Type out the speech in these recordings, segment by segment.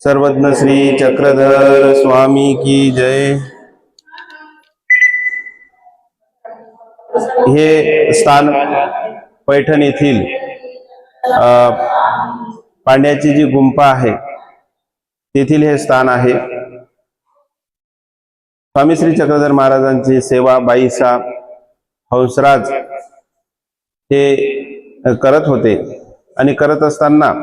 सर्वज्ञ श्री चक्रधर स्वामी की जय। हे स्थान पैठण येथील पांड्याची जी गुंफा आहे तेथील हे स्थान आहे। स्वामी श्री चक्रधर महाराजांची सेवा बाईसा हंसराज हे करत होते आणि करत असताना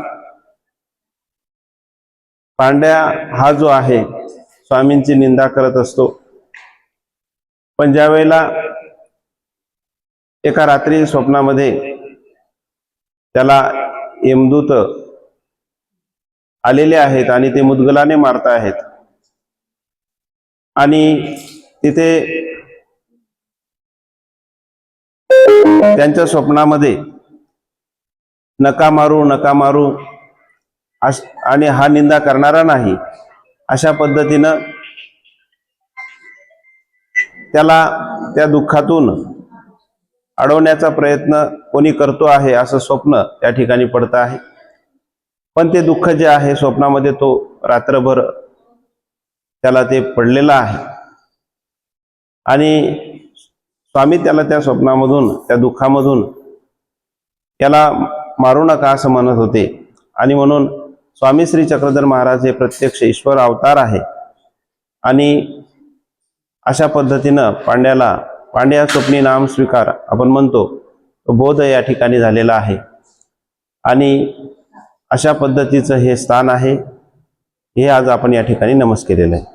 पांड्या हा जो आहे स्वामींची निंदा करत असतो, पण ज्या वेळेला एका रात्री स्वप्नामध्ये त्याला यमदूत आलेले आहेत आणि ते मुदगलाने मारत आहेत आणि तिथे त्यांच्या स्वप्नामध्ये नका मारू आणि हा निंदा करणारा नाही अशा पद्धतीनं त्याला त्या दुःखातून अडवण्याचा प्रयत्न कोणी करतो आहे असं स्वप्न त्या ठिकाणी पडतं आहे। पण ते दुःख जे आहे स्वप्नामध्ये तो रात्रभर त्याला ते पडलेलं आहे आणि स्वामी त्याला त्या स्वप्नामधून त्या दुःखामधून त्याला मारू नका असं म्हणत होते आणि म्हणून स्वामी श्री चक्रधर महाराज हे प्रत्यक्ष ईश्वर अवतार आहे आणि अशा पद्धतीनं पांड्या स्वप्नी नाम स्वीकार आपण म्हणतो तो बोध या ठिकाणी झालेला आहे आणि अशा पद्धतीचं हे स्थान आहे। हे आज आपण या ठिकाणी नमस्कार केलेलं आहे।